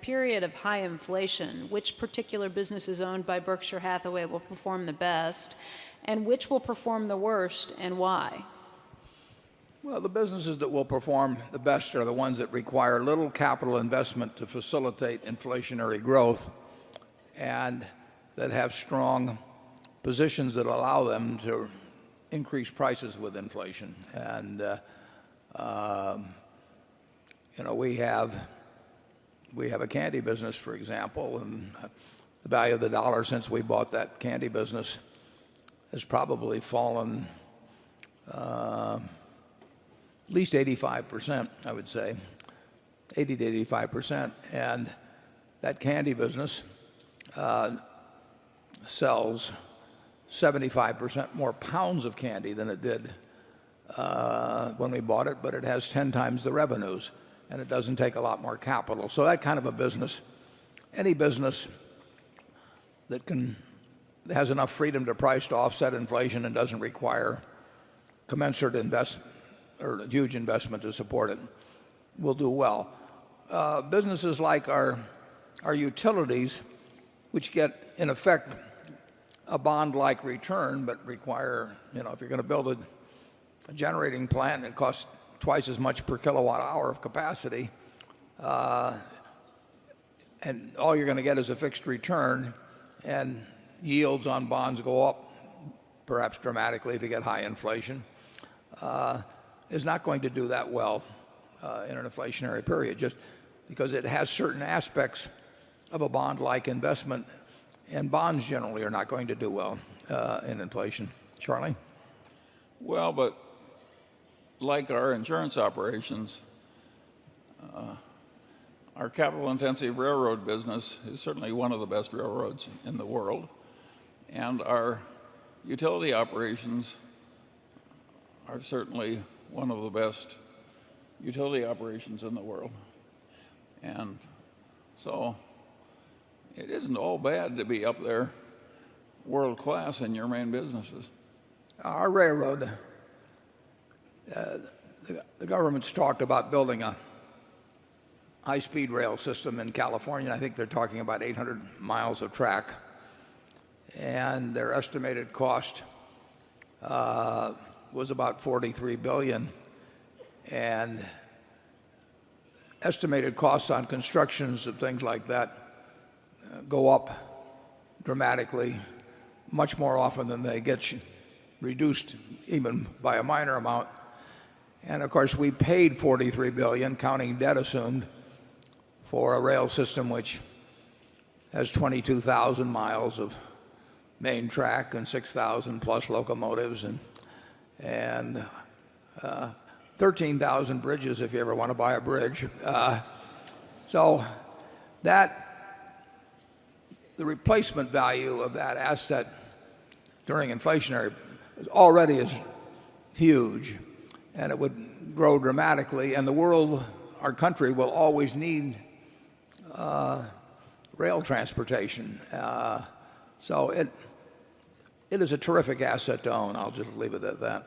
period of high inflation, which particular businesses owned by Berkshire Hathaway will perform the best, and which will perform the worst, and why? Well, the businesses that will perform the best are the ones that require little capital investment to facilitate inflationary growth and that have strong positions that allow them to increase prices with inflation. And we have a candy business, for example, and the value of the dollar since we bought that candy business has probably fallen at least 85%, I would say, 80 to 85%. And that candy business sells 75% more pounds of candy than it did when we bought it, but it has 10 times the revenues, and it doesn't take a lot more capital. So that kind of a business, any business that has enough freedom to price to offset inflation and doesn't require commensurate investment or huge investment to support it, will do well. Businesses like our utilities, which get, in effect, a bond-like return, but require, if you're going to build a generating plant, it costs twice as much per kilowatt hour of capacity, and all you're going to get is a fixed return, and yields on bonds go up, perhaps dramatically if you get high inflation, is not going to do that well in an inflationary period, just because it has certain aspects of a bond-like investment, and bonds generally are not going to do well in inflation. Charlie? Well, but like our insurance operations, our capital-intensive railroad business is certainly one of the best railroads in the world, and our utility operations are certainly one of the best utility operations in the world. And so it isn't all bad to be up there world class in your main businesses. Our railroad, the government's talked about building a high-speed rail system in California. I think they're talking about 800 miles of track. And their estimated cost was about $43 billion. And estimated costs on constructions of things like that go up dramatically, much more often than they get reduced even by a minor amount. And of course we paid $43 billion, counting debt assumed, for a rail system which has 22,000 miles of main track and 6,000 plus locomotives and 13,000 bridges if you ever want to buy a bridge. So that the replacement value of that asset during inflationary already is huge, and it would grow dramatically, and the world, our country, will always need rail transportation. So it is a terrific asset to own. I'll just leave it at that.